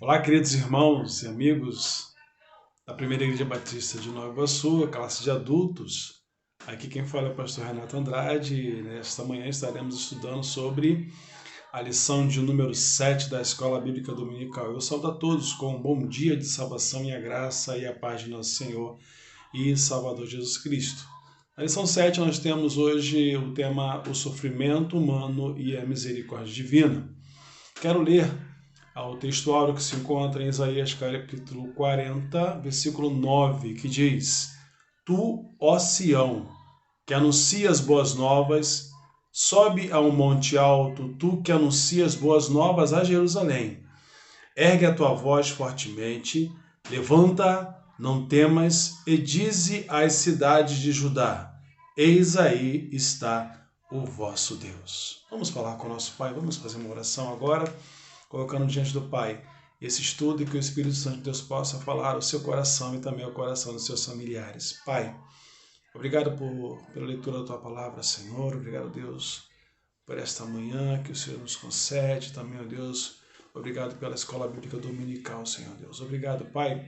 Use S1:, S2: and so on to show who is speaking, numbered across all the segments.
S1: Olá, queridos irmãos e amigos da Primeira Igreja Batista de Nova Iguaçu, a classe de adultos. Aqui quem fala é o pastor Renato Andrade e nesta manhã estaremos estudando sobre a lição de número 7 da Escola Bíblica Dominical. Eu saúdo a todos com um bom dia de salvação e a graça e a paz de nosso Senhor e Salvador Jesus Cristo. Na lição 7 nós temos hoje o tema o sofrimento humano e a misericórdia divina. Quero ler ao texto áureo que se encontra em Isaías capítulo 40, versículo 9, que diz: Tu, ó Sião, que anuncias boas novas, sobe a um monte alto, tu que anuncias boas novas a Jerusalém. Ergue a tua voz fortemente, levanta, não temas, e dize às cidades de Judá: Eis aí está o vosso Deus. Vamos falar com o nosso Pai, vamos fazer uma oração agora, colocando diante do Pai esse estudo e que o Espírito Santo de Deus possa falar ao seu coração e também ao coração dos seus familiares. Pai, obrigado pela leitura da Tua palavra, Senhor. Obrigado, Deus, por esta manhã que o Senhor nos concede. Também, ó Deus, obrigado pela Escola Bíblica Dominical, Senhor Deus. Obrigado, Pai,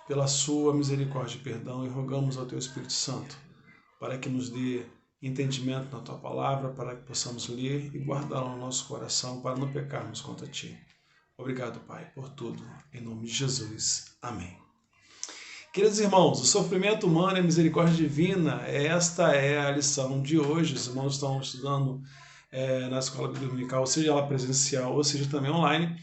S1: pela Sua misericórdia e perdão, e rogamos ao Teu Espírito Santo para que nos dê entendimento na Tua palavra, para que possamos ler e guardá-la no nosso coração, para não pecarmos contra Ti. Obrigado, Pai, por tudo. Em nome de Jesus. Amém. Queridos irmãos, o sofrimento humano e a misericórdia divina, esta é a lição de hoje. Os irmãos estão estudando na Escola Bíblica Dominical, seja ela presencial ou seja também online,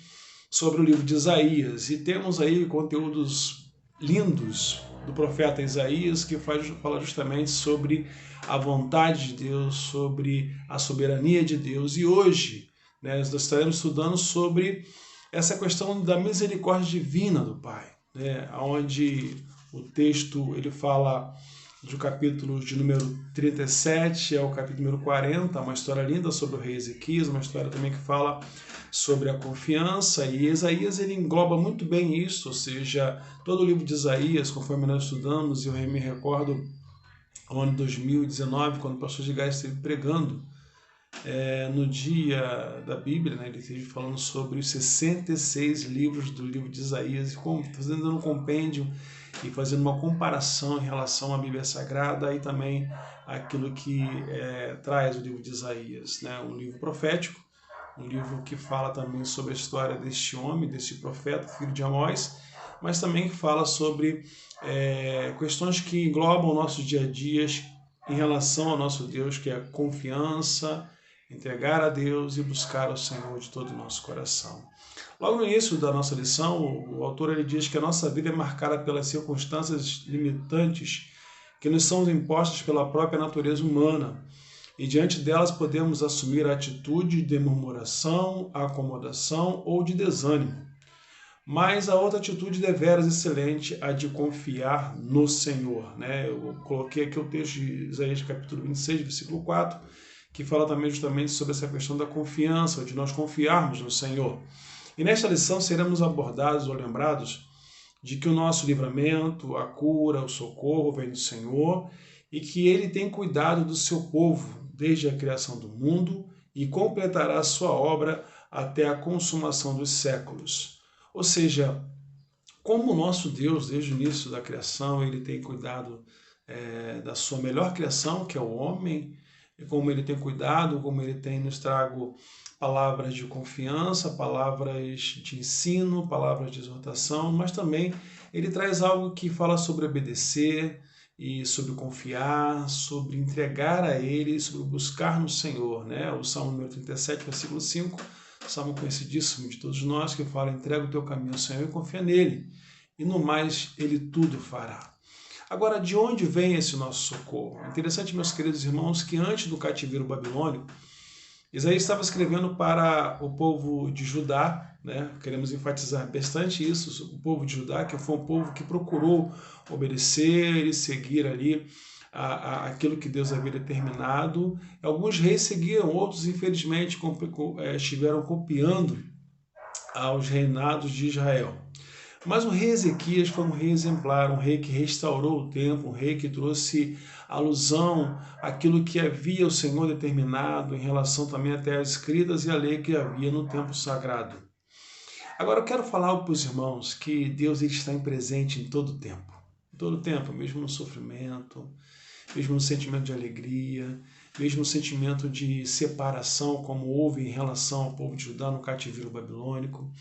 S1: sobre o livro de Isaías. E temos aí conteúdos lindos do profeta Isaías, que fala justamente sobre a vontade de Deus, sobre a soberania de Deus. E hoje nós estaremos estudando sobre essa questão da misericórdia divina do Pai, onde o texto ele fala do capítulo de número 37 ao capítulo número 40, uma história linda sobre o rei Ezequias, uma história também que fala sobre a confiança, e Isaías ele engloba muito bem isso, ou seja, todo o livro de Isaías, conforme nós estudamos, e eu me recordo no ano de 2019, quando o pastor Gigai esteve pregando no dia da Bíblia, ele esteve falando sobre os 66 livros do livro de Isaías, fazendo um compêndio e fazendo uma comparação em relação à Bíblia Sagrada e também aquilo que traz o livro de Isaías, um livro profético, um livro que fala também sobre a história deste homem, deste profeta, filho de Amós, mas também que fala sobre questões que englobam o nosso dia a dia em relação ao nosso Deus, que é a confiança, entregar a Deus e buscar ao Senhor de todo o nosso coração. Logo no início da nossa lição, o autor ele diz que a nossa vida é marcada pelas circunstâncias limitantes que nos são impostas pela própria natureza humana, e diante delas podemos assumir a atitude de murmuração, acomodação ou de desânimo. Mas a outra atitude deveras excelente, a de confiar no Senhor. Eu coloquei aqui o texto de Isaías capítulo 26, versículo 4, que fala também justamente sobre essa questão da confiança, de nós confiarmos no Senhor. E nesta lição seremos abordados ou lembrados de que o nosso livramento, a cura, o socorro vem do Senhor e que Ele tem cuidado do seu povo desde a criação do mundo e completará a sua obra até a consumação dos séculos. Ou seja, como o nosso Deus, desde o início da criação, Ele tem cuidado da sua melhor criação, que é o homem, e como Ele tem cuidado, como Ele tem nos trago palavras de confiança, palavras de ensino, palavras de exortação, mas também Ele traz algo que fala sobre obedecer e sobre confiar, sobre entregar a Ele, sobre buscar no Senhor. O Salmo número 37, versículo 5, salmo conhecidíssimo de todos nós, que fala: entrega o teu caminho ao Senhor e confia nele, e no mais Ele tudo fará. Agora, de onde vem esse nosso socorro? É interessante, meus queridos irmãos, que antes do cativeiro babilônico, Isaías estava escrevendo para o povo de Judá, queremos enfatizar bastante isso, o povo de Judá, que foi um povo que procurou obedecer e seguir ali aquilo que Deus havia determinado. Alguns reis seguiram, outros, infelizmente, estiveram copiando aos reinados de Israel. Mas o rei Ezequias foi um rei exemplar, um rei que restaurou o templo, um rei que trouxe alusão àquilo que havia o Senhor determinado em relação também até às escritas e à lei que havia no templo sagrado. Agora eu quero falar para os irmãos que Deus ele está presente em todo tempo. Em todo tempo, mesmo no sofrimento, mesmo no sentimento de alegria, mesmo no sentimento de separação, como houve em relação ao povo de Judá no cativeiro babilônico.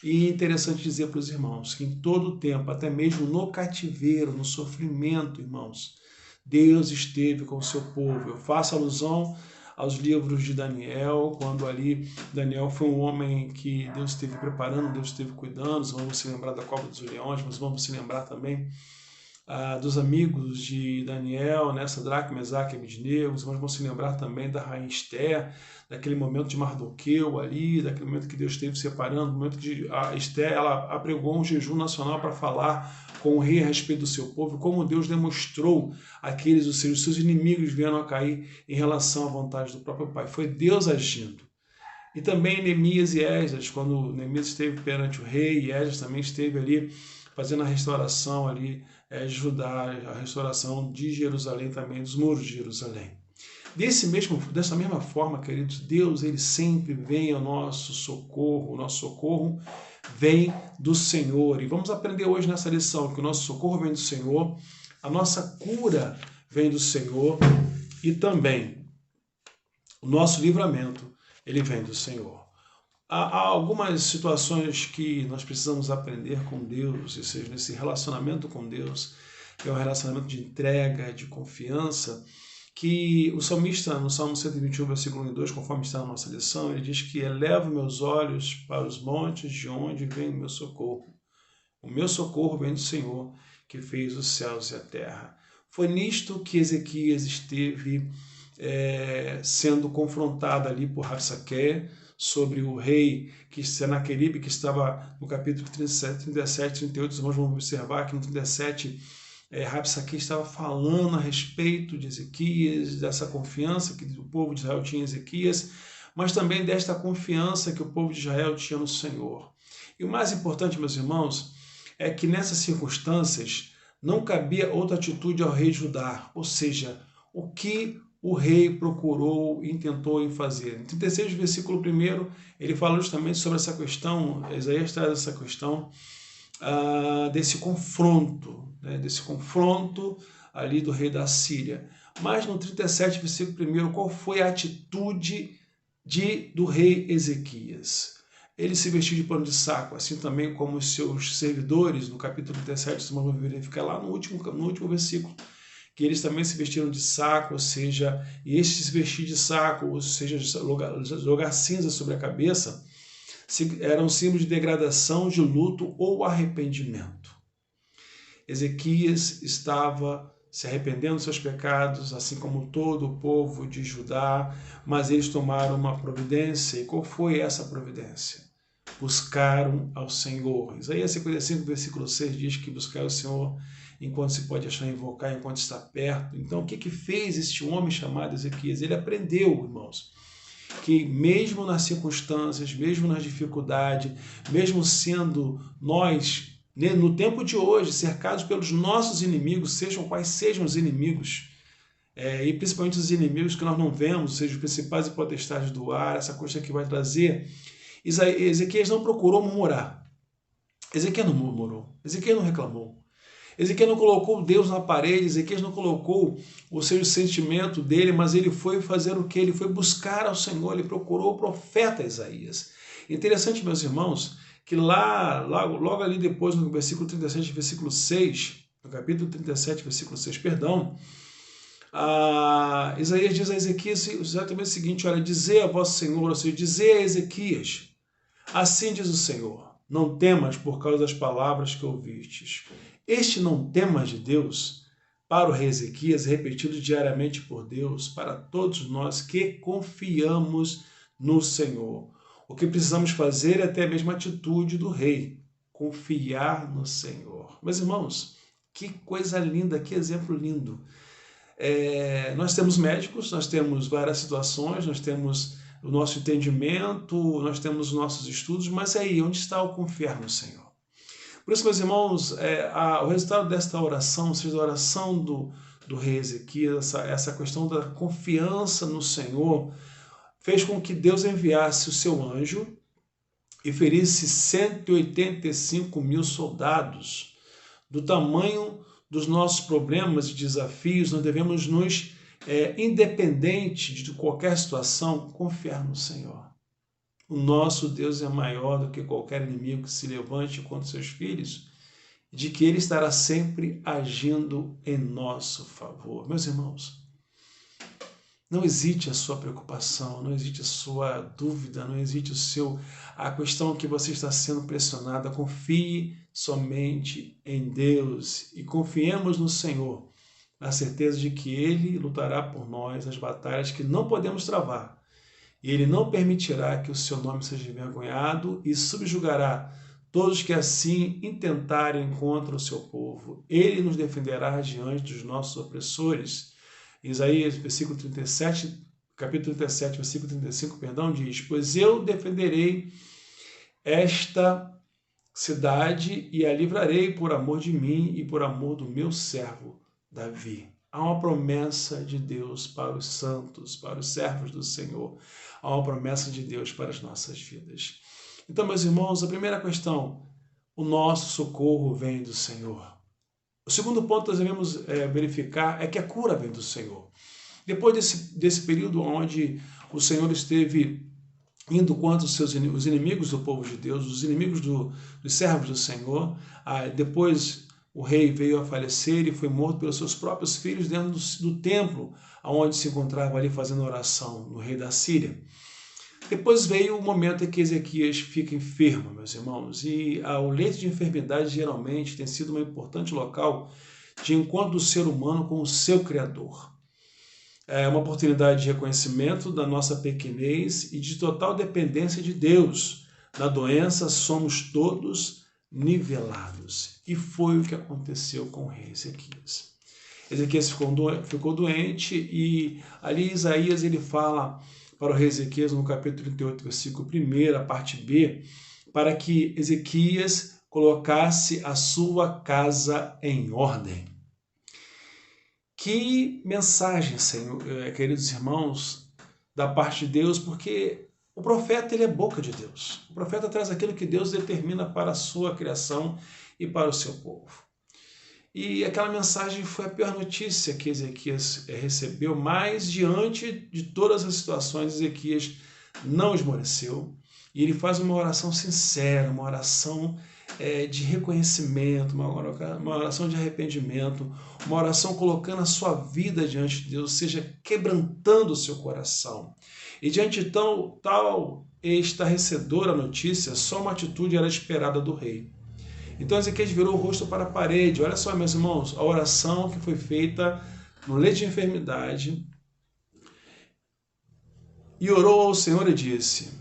S1: E é interessante dizer para os irmãos que em todo tempo, até mesmo no cativeiro, no sofrimento, irmãos, Deus esteve com o seu povo. Eu faço alusão aos livros de Daniel, quando ali Daniel foi um homem que Deus esteve preparando, Deus esteve cuidando. Vamos se lembrar da cova dos leões, mas vamos se lembrar também dos amigos de Daniel, né, Sadraque, Mesaque e Abednego. Nós vamos se lembrar também da rainha Esther, daquele momento de Mardoqueu ali, daquele momento que Deus esteve separando, no momento que a Esther ela apregou um jejum nacional para falar com o rei a respeito do seu povo, como Deus demonstrou aqueles, ou seja, os seus inimigos vieram a cair em relação à vontade do próprio Pai. Foi Deus agindo. E também Neemias e Esdras, quando Neemias esteve perante o rei, e Esdras também esteve ali fazendo a restauração ali de Judá, a restauração de Jerusalém também, dos muros de Jerusalém. Dessa mesma forma, queridos, Deus ele sempre vem ao nosso socorro. O nosso socorro vem do Senhor. E vamos aprender hoje nessa lição que o nosso socorro vem do Senhor, a nossa cura vem do Senhor e também o nosso livramento ele vem do Senhor. Há algumas situações que nós precisamos aprender com Deus, ou seja, nesse relacionamento com Deus, que é um relacionamento de entrega, de confiança, que o salmista, no Salmo 121, versículo 1 e 2, conforme está na nossa lição, ele diz que elevo meus olhos para os montes, de onde vem o meu socorro. O meu socorro vem do Senhor, que fez os céus e a terra. Foi nisto que Ezequias esteve sendo confrontado ali por Rabsaque, sobre o rei Senaqueribe, que estava no capítulo 37, 38, nós vamos observar que no 37, Rabsaque estava falando a respeito de Ezequias, dessa confiança que o povo de Israel tinha em Ezequias, mas também desta confiança que o povo de Israel tinha no Senhor. E o mais importante, meus irmãos, é que nessas circunstâncias não cabia outra atitude ao rei Judá, ou seja, o que o rei procurou e tentou em fazer. No 36, versículo 1, ele fala justamente sobre essa questão, Isaías traz essa questão desse confronto ali do rei da Síria. Mas no 37, versículo 1, qual foi a atitude do rei Ezequias? Ele se vestiu de pano de saco, assim também como os seus servidores, no capítulo 37, vocês vão verificar lá no último versículo, que eles também se vestiram de saco, ou seja, e este se vestir de saco, ou seja, jogar cinza sobre a cabeça, era um símbolo de degradação, de luto ou arrependimento. Ezequias estava se arrependendo dos seus pecados, assim como todo o povo de Judá, mas eles tomaram uma providência. E qual foi essa providência? Buscaram ao Senhor. Isaías 55, versículo 6 diz que buscar o Senhor enquanto se pode achar, invocar enquanto está perto. Então, o que fez este homem chamado Ezequias? Ele aprendeu, irmãos, que mesmo nas circunstâncias, mesmo nas dificuldades, mesmo sendo nós, no tempo de hoje, cercados pelos nossos inimigos, sejam quais sejam os inimigos, e principalmente os inimigos que nós não vemos, sejam os principais e potestades do ar, essa coisa que vai trazer, Ezequias não procurou murmurar. Ezequias não murmurou, Ezequias não reclamou. Ezequias não colocou Deus na parede, Ezequias não colocou o seu sentimento dele, mas ele foi fazer o que? Ele foi buscar ao Senhor, ele procurou o profeta Isaías. Interessante, meus irmãos, que logo ali depois, no versículo 37, versículo 6, no capítulo 37, versículo 6, perdão, Isaías diz a Ezequias exatamente o seguinte: olha, dizer a vosso Senhor, ou seja, dizer a Ezequias, assim diz o Senhor, não temas por causa das palavras que ouvistes. Este não temas de Deus, para o rei Ezequias, repetido diariamente por Deus, para todos nós que confiamos no Senhor. O que precisamos fazer é até mesmo a atitude do rei, confiar no Senhor. Meus irmãos, que coisa linda, que exemplo lindo. Nós temos médicos, nós temos várias situações, nós temos o nosso entendimento, nós temos os nossos estudos, mas aí, onde está o confiar no Senhor? Por isso, meus irmãos, o resultado desta oração, ou seja, a oração do rei Ezequias, essa questão da confiança no Senhor, fez com que Deus enviasse o seu anjo e ferisse 185 mil soldados. Do tamanho dos nossos problemas e desafios, nós devemos nos, independente de qualquer situação, confiar no Senhor. O nosso Deus é maior do que qualquer inimigo que se levante contra seus filhos, de que Ele estará sempre agindo em nosso favor. Meus irmãos, não existe a sua preocupação, não existe a sua dúvida, não existe a questão que você está sendo pressionada. Confie somente em Deus e confiemos no Senhor, na certeza de que Ele lutará por nós as batalhas que não podemos travar. E Ele não permitirá que o seu nome seja envergonhado e subjugará todos que assim intentarem contra o seu povo. Ele nos defenderá diante dos nossos opressores. Isaías, capítulo 37, versículo 35, diz: pois eu defenderei esta cidade e a livrarei por amor de mim e por amor do meu servo Davi. Há uma promessa de Deus para os santos, para os servos do Senhor. Há uma promessa de Deus para as nossas vidas. Então, meus irmãos, a primeira questão: o nosso socorro vem do Senhor. O segundo ponto que nós devemos verificar é que a cura vem do Senhor. Depois desse período onde o Senhor esteve indo contra os inimigos do povo de Deus, os inimigos dos servos do Senhor, depois o rei veio a falecer e foi morto pelos seus próprios filhos dentro do templo, onde se encontrava ali fazendo oração, no rei da Síria. Depois veio o momento em que Ezequias fica enfermo, meus irmãos, e o leito de enfermidade geralmente tem sido um importante local de encontro do ser humano com o seu Criador. É uma oportunidade de reconhecimento da nossa pequenez e de total dependência de Deus. Na doença somos todos nivelados. E foi o que aconteceu com o rei Ezequias. Ezequias ficou doente e ali Isaías ele fala para o rei Ezequias, no capítulo 38, versículo 1, a parte B, para que Ezequias colocasse a sua casa em ordem. Que mensagem, Senhor, queridos irmãos, da parte de Deus, porque o profeta ele é boca de Deus. O profeta traz aquilo que Deus determina para a sua criação e para o seu povo. E aquela mensagem foi a pior notícia que Ezequias recebeu, mas diante de todas as situações, Ezequias não esmoreceu. E ele faz uma oração sincera, uma oração de reconhecimento, uma oração de arrependimento, uma oração colocando a sua vida diante de Deus, ou seja, quebrantando o seu coração. E diante de tal estarrecedora notícia, só uma atitude era esperada do rei. Então Ezequias virou o rosto para a parede. Olha só, meus irmãos, a oração que foi feita no leito de enfermidade. E orou ao Senhor e disse: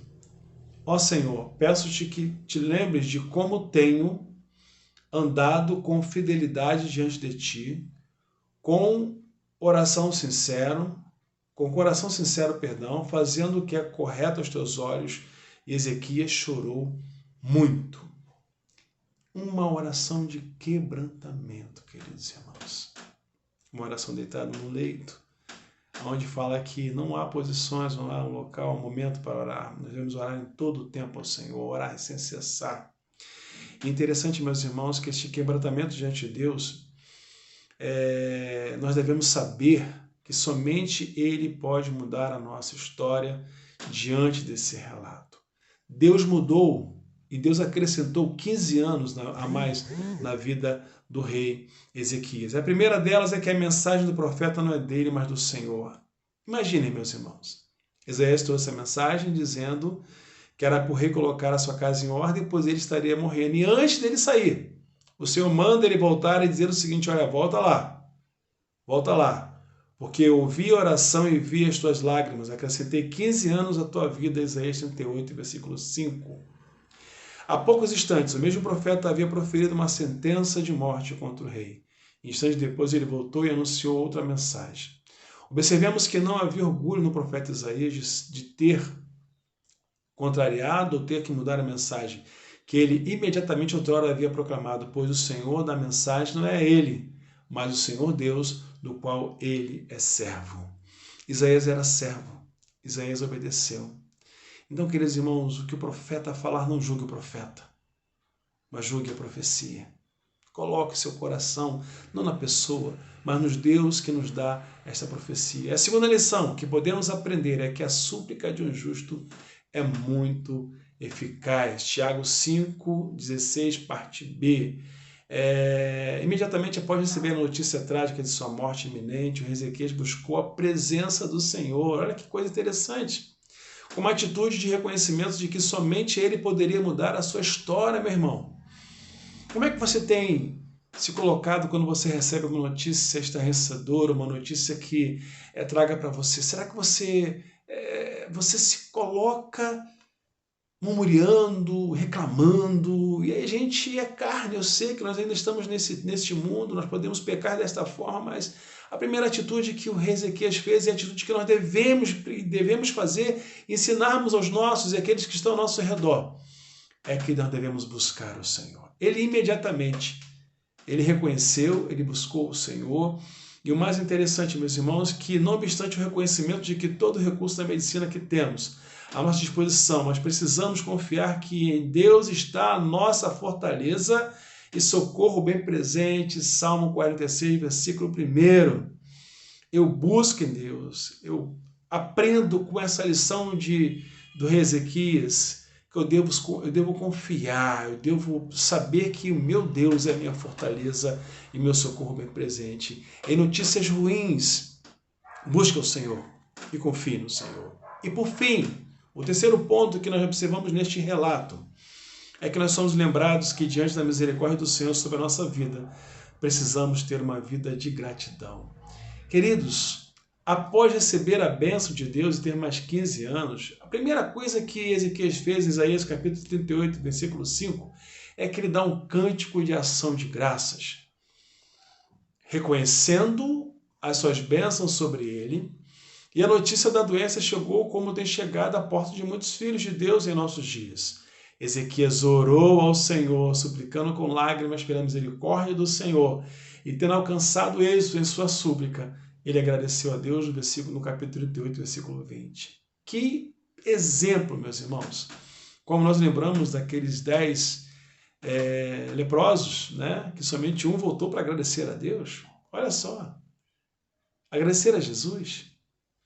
S1: ó Senhor, peço-te que te lembres de como tenho andado com fidelidade diante de ti, com coração sincero, fazendo o que é correto aos teus olhos. E Ezequias chorou muito. Uma oração de quebrantamento, queridos irmãos. Uma oração deitada no leito, onde fala que não há posições, não há um local, um momento para orar. Nós devemos orar em todo o tempo ao Senhor, orar sem cessar. E interessante, meus irmãos, que este quebrantamento diante de Deus, nós devemos saber que somente Ele pode mudar a nossa história diante desse relato. Deus mudou e Deus acrescentou 15 anos a mais na vida do rei Ezequias. A primeira delas é que a mensagem do profeta não é dele, mas do Senhor. Imaginem, meus irmãos. Isaías trouxe a mensagem dizendo que era para o rei colocar a sua casa em ordem, pois ele estaria morrendo. E antes dele sair, o Senhor manda ele voltar e dizer o seguinte: olha, volta lá, porque eu ouvi a oração e vi as tuas lágrimas, acrescentei 15 anos à tua vida. Isaías 38, versículo 5. Há poucos instantes, o mesmo profeta havia proferido uma sentença de morte contra o rei. Instantes depois ele voltou e anunciou outra mensagem. Observemos que não havia orgulho no profeta Isaías de ter contrariado ou ter que mudar a mensagem, que ele imediatamente outrora havia proclamado, pois o Senhor da mensagem não é ele, mas o Senhor Deus, do qual ele é servo. Isaías era servo, Isaías obedeceu. Então, queridos irmãos, o que o profeta falar, não julgue o profeta, mas julgue a profecia. Coloque seu coração, não na pessoa, mas nos Deus que nos dá esta profecia. A segunda lição que podemos aprender é que a súplica de um justo é muito eficaz. Tiago 5,16, parte B. Imediatamente após receber a notícia trágica de sua morte iminente, o Ezequias buscou a presença do Senhor. Olha que coisa interessante. Com uma atitude de reconhecimento de que somente Ele poderia mudar a sua história, meu irmão. Como é que você tem se colocado quando você recebe uma notícia estarrecedora, uma notícia que traga para você? Será que você se coloca murmurando, reclamando? E aí, gente, é carne. Eu sei que nós ainda estamos neste mundo, nós podemos pecar desta forma, mas a primeira atitude que o rei Ezequias fez é a atitude que nós devemos fazer, ensinarmos aos nossos e àqueles que estão ao nosso redor, é que nós devemos buscar o Senhor. Ele imediatamente, ele reconheceu, ele buscou o Senhor. E o mais interessante, meus irmãos, que não obstante o reconhecimento de que todo o recurso da medicina que temos à nossa disposição, nós precisamos confiar que em Deus está a nossa fortaleza e socorro bem presente. Salmo 46, versículo 1. Eu busco em Deus, eu aprendo com essa lição do rei Ezequias, que eu devo confiar, eu devo saber que o meu Deus é a minha fortaleza e meu socorro bem presente. Em notícias ruins, busque o Senhor e confie no Senhor. E por fim, o terceiro ponto que nós observamos neste relato é que nós somos lembrados que diante da misericórdia do Senhor sobre a nossa vida, precisamos ter uma vida de gratidão. Queridos, após receber a bênção de Deus e ter mais 15 anos, a primeira coisa que Ezequias fez em Isaías capítulo 38, versículo 5, é que ele dá um cântico de ação de graças, reconhecendo as suas bênçãos sobre ele. E a notícia da doença chegou como tem chegado à porta de muitos filhos de Deus em nossos dias. Ezequias orou ao Senhor, suplicando com lágrimas pela misericórdia do Senhor, e tendo alcançado êxito em sua súplica, ele agradeceu a Deus no capítulo 38, versículo 20. Que exemplo, meus irmãos! Como nós lembramos daqueles 10 leprosos, né? Que somente um voltou para agradecer a Deus. Olha só, agradecer a Jesus.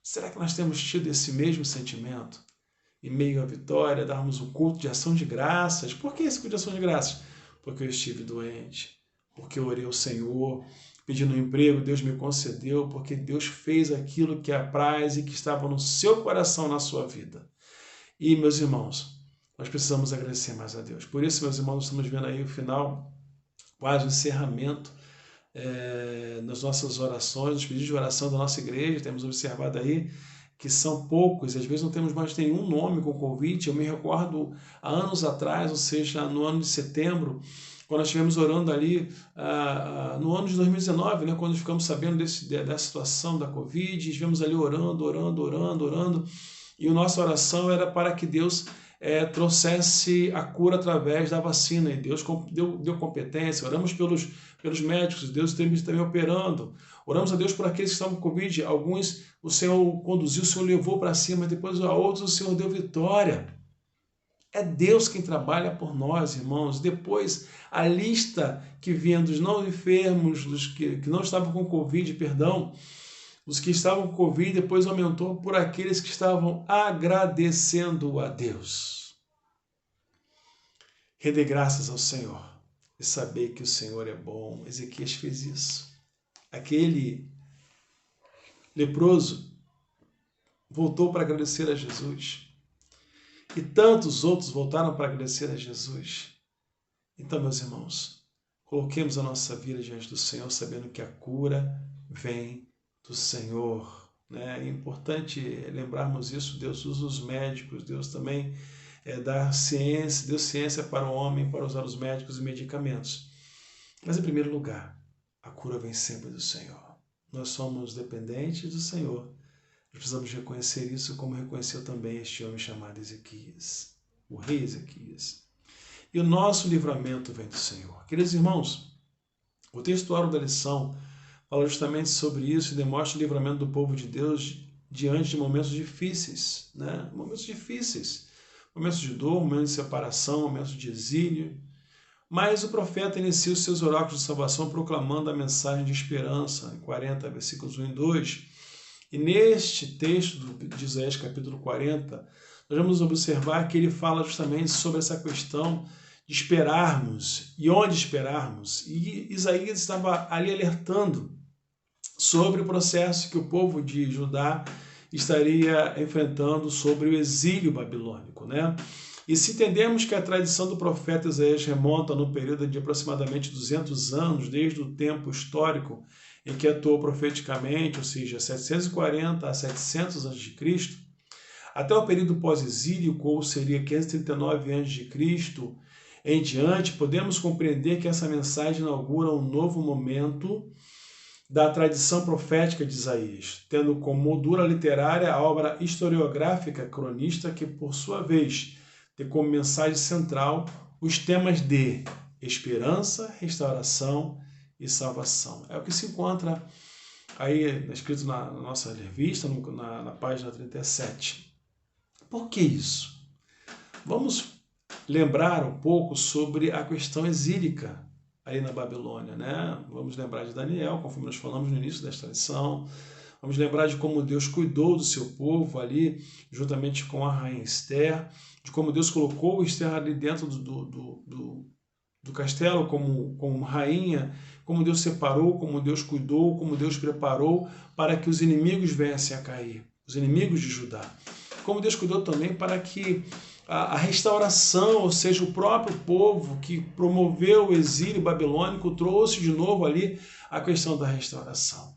S1: Será que nós temos tido esse mesmo sentimento? Em meio à vitória, darmos um culto de ação de graças. Por que esse culto de ação de graças? Porque eu estive doente, porque eu orei ao Senhor, pedindo um emprego, Deus me concedeu, porque Deus fez aquilo que apraz e que estava no seu coração, na sua vida. E, meus irmãos, nós precisamos agradecer mais a Deus. Por isso, meus irmãos, nós estamos vendo aí o final, quase o encerramento nas nossas orações, nos pedidos de oração da nossa igreja. Temos observado aí que são poucos, e às vezes não temos mais nenhum nome com Covid. Eu me recordo há anos atrás, ou seja, no ano de setembro, quando nós estivemos orando ali, no ano de 2019, né, quando ficamos sabendo dessa situação da Covid, estivemos ali orando, e a nossa oração era para que Deus trouxesse a cura através da vacina, e Deus deu competência. Oramos pelos médicos, Deus também operando. Oramos a Deus por aqueles que estavam com Covid. Alguns o Senhor conduziu, o Senhor levou para cima, depois a outros o Senhor deu vitória. É Deus quem trabalha por nós, irmãos. Depois, a lista que vinha dos não enfermos, dos que não estavam com Covid, os que estavam com Covid, depois aumentou por aqueles que estavam agradecendo a Deus. Render graças ao Senhor e saber que o Senhor é bom. Ezequias fez isso. Aquele leproso voltou para agradecer a Jesus. E tantos outros voltaram para agradecer a Jesus. Então, meus irmãos, coloquemos a nossa vida diante do Senhor, sabendo que a cura vem do Senhor. É importante lembrarmos isso. Deus usa os médicos, Deus também dá ciência, deu ciência para o homem, para usar os médicos e medicamentos. Mas, em primeiro lugar, a cura vem sempre do Senhor. Nós somos dependentes do Senhor. Nós precisamos reconhecer isso, como reconheceu também este homem chamado Ezequias, o rei Ezequias. E o nosso livramento vem do Senhor. Queridos irmãos, o textuário da lição fala justamente sobre isso e demonstra o livramento do povo de Deus diante de momentos difíceis, né? Momentos difíceis. momentos de dor, momentos de separação, momentos de exílio. Mas o profeta inicia os seus oráculos de salvação proclamando a mensagem de esperança, em 40, versículos 1 e 2. E neste texto de Isaías, capítulo 40, nós vamos observar que ele fala justamente sobre essa questão de esperarmos e onde esperarmos. E Isaías estava ali alertando sobre o processo que o povo de Judá estaria enfrentando sobre o exílio babilônico, né? E se entendemos que a tradição do profeta Isaías remonta no período de aproximadamente 200 anos, desde o tempo histórico em que atuou profeticamente, ou seja, 740 a 700 a.C., até o período pós-exílio, ou seria 539 a.C., em diante, podemos compreender que essa mensagem inaugura um novo momento da tradição profética de Isaías, tendo como moldura literária a obra historiográfica cronista que, por sua vez, tem como mensagem central os temas de esperança, restauração e salvação. É o que se encontra aí escrito na nossa revista, na página 37. Por que isso? Vamos lembrar um pouco sobre a questão exílica aí na Babilônia, né? Vamos lembrar de Daniel, conforme nós falamos no início desta lição. Vamos lembrar de como Deus cuidou do seu povo ali, juntamente com a rainha Esther, de como Deus colocou Esther ali dentro do castelo como rainha, como Deus separou, como Deus cuidou, como Deus preparou para que os inimigos viessem a cair, os inimigos de Judá. Como Deus cuidou também para que a restauração, ou seja, o próprio povo que promoveu o exílio babilônico, trouxe de novo ali a questão da restauração.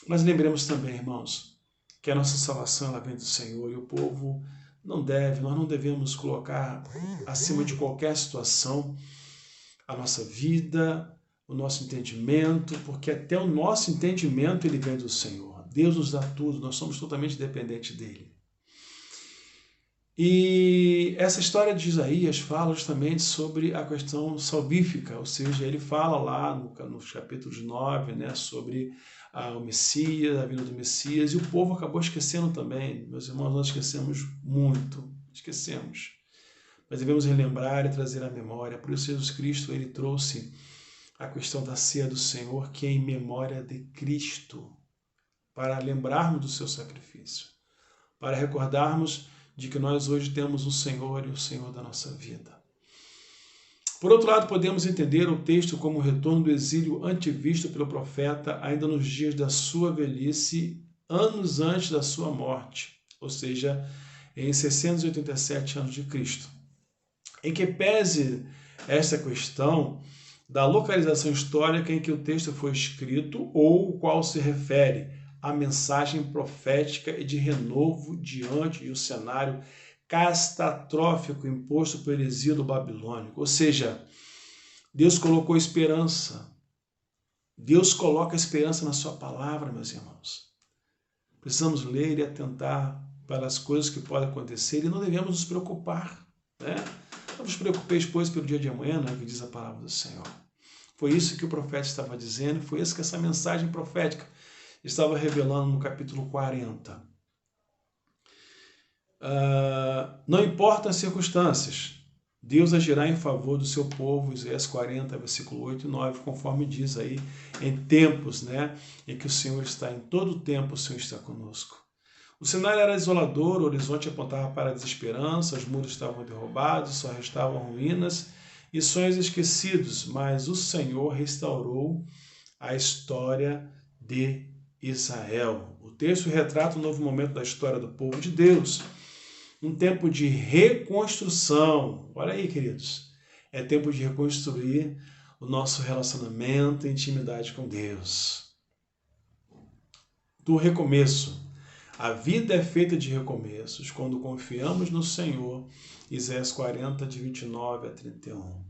S1: Mas lembremos também, irmãos, que a nossa salvação ela vem do Senhor e o povo nós não devemos colocar acima de qualquer situação a nossa vida, o nosso entendimento, porque até o nosso entendimento ele vem do Senhor. Deus nos dá tudo, nós somos totalmente dependentes dele. E essa história de Isaías fala justamente sobre a questão salvífica, ou seja, ele fala lá nos capítulos 9, né, sobre o Messias, a vinda do Messias, e o povo acabou esquecendo também. Meus irmãos, nós esquecemos muito, esquecemos. Mas devemos relembrar e trazer à memória. Por isso Jesus Cristo ele trouxe a questão da ceia do Senhor, que é em memória de Cristo, para lembrarmos do seu sacrifício, para recordarmos de que nós hoje temos um Senhor e o Senhor da nossa vida. Por outro lado, podemos entender o texto como o retorno do exílio antevisto pelo profeta ainda nos dias da sua velhice, anos antes da sua morte, ou seja, em 687 a.C., em que pese esta questão da localização histórica em que o texto foi escrito ou o qual se refere à mensagem profética e de renovo diante de um cenário catastrófico imposto pelo exílio babilônico. Ou seja, Deus colocou esperança. Deus coloca esperança na sua palavra, meus irmãos. Precisamos ler e atentar para as coisas que podem acontecer e não devemos nos preocupar, né? Não vos preocupeis, pois, pelo dia de amanhã, né, que diz a palavra do Senhor. Foi isso que o profeta estava dizendo, foi isso que essa mensagem profética estava revelando no capítulo 40. Não importa as circunstâncias, Deus agirá em favor do seu povo, Isaías 40, versículo 8 e 9, conforme diz aí, em tempos, né, em que o Senhor está, em todo tempo o Senhor está conosco. O cenário era desolador, o horizonte apontava para a desesperança, os muros estavam derrubados, só restavam ruínas e sonhos esquecidos, mas o Senhor restaurou a história de Israel. O texto retrata um novo momento da história do povo de Deus, um tempo de reconstrução. Olha aí, queridos, é tempo de reconstruir o nosso relacionamento e intimidade com Deus. Do recomeço. A vida é feita de recomeços quando confiamos no Senhor. Isaías 40, de 29 a 31.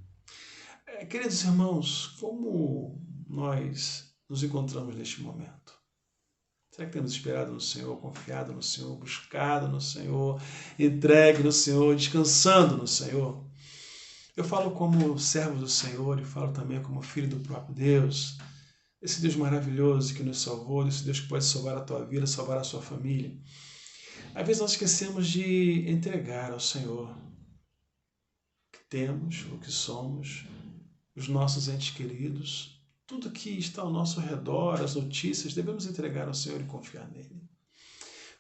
S1: Queridos irmãos, como nós nos encontramos neste momento? Será que temos esperado no Senhor, confiado no Senhor, buscado no Senhor, entregue no Senhor, descansando no Senhor? Eu falo como servo do Senhor e falo também como filho do próprio Deus. Esse Deus maravilhoso que nos salvou, esse Deus que pode salvar a tua vida, salvar a sua família. Às vezes nós esquecemos de entregar ao Senhor. temos, o que somos, os nossos entes queridos, tudo que está ao nosso redor, as notícias, devemos entregar ao Senhor e confiar nele.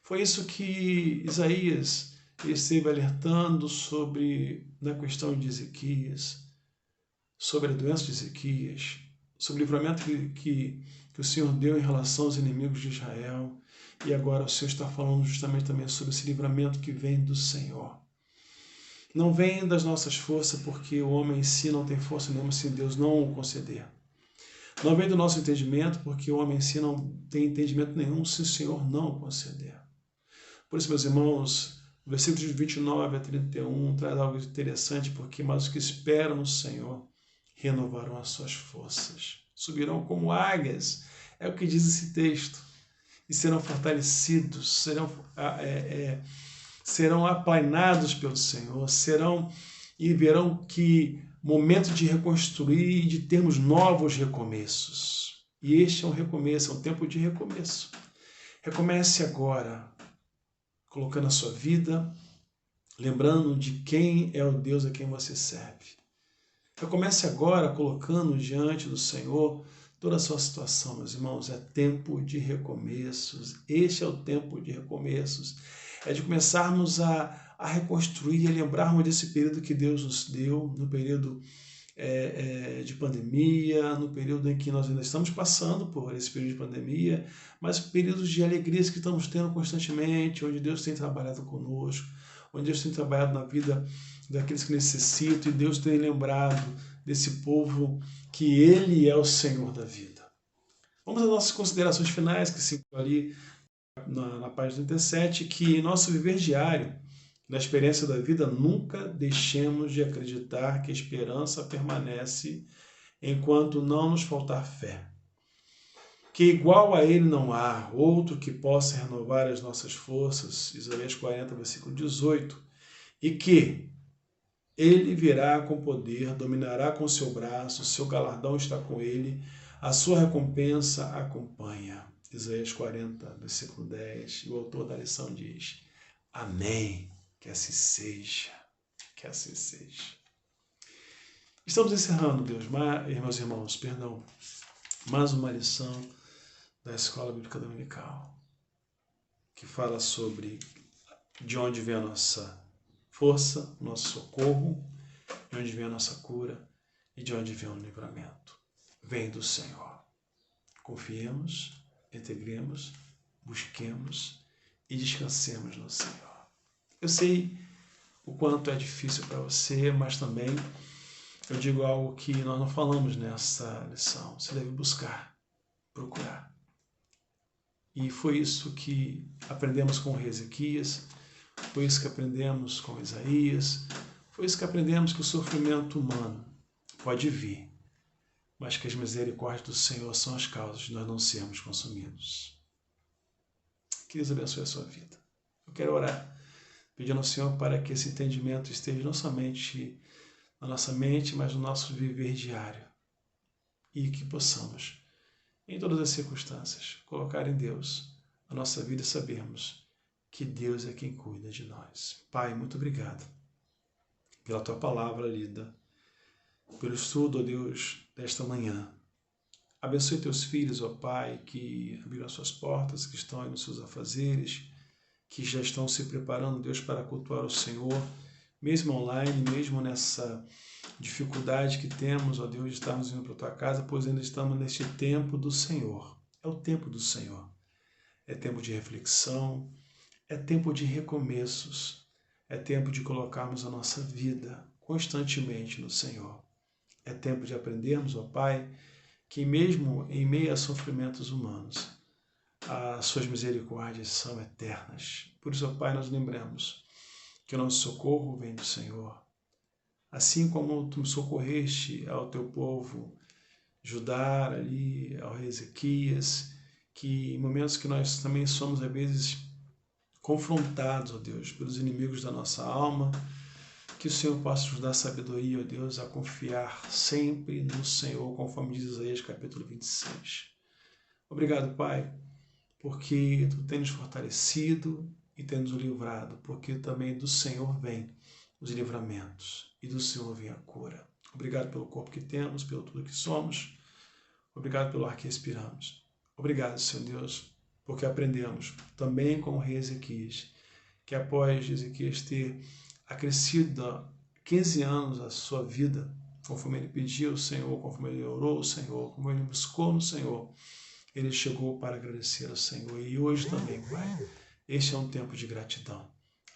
S1: Foi isso que Isaías esteve alertando sobre na questão de Ezequias, sobre a doença de Ezequias, sobre o livramento que o Senhor deu em relação aos inimigos de Israel. E agora o Senhor está falando justamente também sobre esse livramento que vem do Senhor. Não vem das nossas forças, porque o homem em si não tem força nenhuma se Deus não o conceder. Não vem do nosso entendimento, porque o homem em si não tem entendimento nenhum se o Senhor não o conceder. Por isso, meus irmãos, o versículo de 29 a 31 traz algo interessante, porque mas os que esperam no Senhor renovarão as suas forças, subirão como águias, é o que diz esse texto, e serão fortalecidos, serão aplainados pelo Senhor, e verão que momento de reconstruir e de termos novos recomeços. E este é um recomeço, é um tempo de recomeço. Recomece agora, colocando a sua vida, lembrando de quem é o Deus a quem você serve. Recomece agora colocando diante do Senhor toda a sua situação, meus irmãos. É tempo de recomeços. Este é o tempo de recomeços. É de começarmos a reconstruir, a lembrarmos desse período que Deus nos deu, no período de pandemia, no período em que nós ainda estamos passando por esse período de pandemia, mas períodos de alegrias que estamos tendo constantemente, onde Deus tem trabalhado conosco, onde Deus tem trabalhado na vida daqueles que necessitam, e Deus tem lembrado desse povo que Ele é o Senhor da vida. Vamos às nossas considerações finais, que se encontram ali na página 37, que em nosso viver diário, na experiência da vida, nunca deixemos de acreditar que a esperança permanece enquanto não nos faltar fé. Que igual a Ele não há outro que possa renovar as nossas forças, Isaías 40, versículo 18, e que Ele virá com poder, dominará com seu braço, seu galardão está com Ele, a sua recompensa acompanha. Isaías 40, versículo 10, e o autor da lição diz: Amém. Que assim seja, que assim seja. Estamos encerrando, meus irmãos, mais uma lição da Escola Bíblica Dominical, que fala sobre de onde vem a nossa força, nosso socorro, de onde vem a nossa cura e de onde vem o livramento. Vem do Senhor. Confiemos, integremos, busquemos e descansemos no Senhor. Eu sei o quanto é difícil para você, mas também eu digo algo que nós não falamos nessa lição. Você deve buscar, procurar. E foi isso que aprendemos com o rei Ezequias, foi isso que aprendemos com Isaías, foi isso que aprendemos que o sofrimento humano pode vir, mas que as misericórdias do Senhor são as causas de nós não sermos consumidos. Que Deus abençoe a sua vida. Eu quero orar, pedindo ao Senhor para que esse entendimento esteja não somente na nossa mente, mas no nosso viver diário. E que possamos, em todas as circunstâncias, colocar em Deus a nossa vida e sabermos que Deus é quem cuida de nós. Pai, muito obrigado pela Tua palavra lida, pelo estudo, ó Deus, desta manhã. Abençoe Teus filhos, ó Pai, que abriram as suas portas, que estão aí nos seus afazeres, que já estão se preparando, Deus, para cultuar o Senhor, mesmo online, mesmo nessa dificuldade que temos, ó Deus, de estarmos indo para a Tua casa, pois ainda estamos neste tempo do Senhor. É o tempo do Senhor. É tempo de reflexão, é tempo de recomeços, é tempo de colocarmos a nossa vida constantemente no Senhor. É tempo de aprendermos, ó Pai, que mesmo em meio a sofrimentos humanos, as suas misericórdias são eternas. Por isso, ó Pai, nós lembramos que o nosso socorro vem do Senhor. Assim como tu socorreste ao teu povo Judá, ali, ao rei Ezequias, que em momentos que nós também somos, às vezes, confrontados, ó Deus, pelos inimigos da nossa alma, que o Senhor possa nos dar sabedoria, ó Deus, a confiar sempre no Senhor, conforme diz Isaías capítulo 26. Obrigado, Pai, porque Tu tens nos fortalecido e tens nos livrado, porque também do Senhor vem os livramentos e do Senhor vem a cura. Obrigado pelo corpo que temos, pelo tudo que somos. Obrigado pelo ar que respiramos. Obrigado, Senhor Deus, porque aprendemos também com o rei Ezequias, que após Ezequias ter acrescido 15 anos a sua vida, conforme ele pediu ao Senhor, conforme ele orou ao Senhor, como ele buscou no Senhor, ele chegou para agradecer ao Senhor. E hoje também, Pai, este é um tempo de gratidão.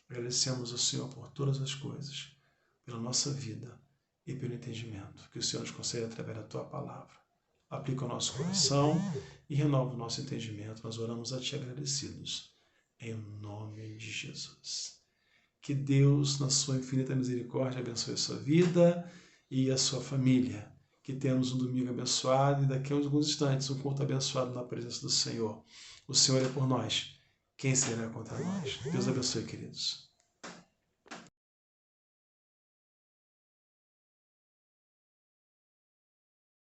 S1: Agradecemos ao Senhor por todas as coisas, pela nossa vida e pelo entendimento que o Senhor nos concede através da Tua palavra. Aplica o nosso coração e renova o nosso entendimento. Nós oramos a Ti agradecidos, em nome de Jesus. Que Deus, na sua infinita misericórdia, abençoe a sua vida e a sua família. Que tenhamos um domingo abençoado e daqui a alguns instantes um culto abençoado na presença do Senhor. O Senhor é por nós. Quem será contra nós? Deus abençoe, queridos.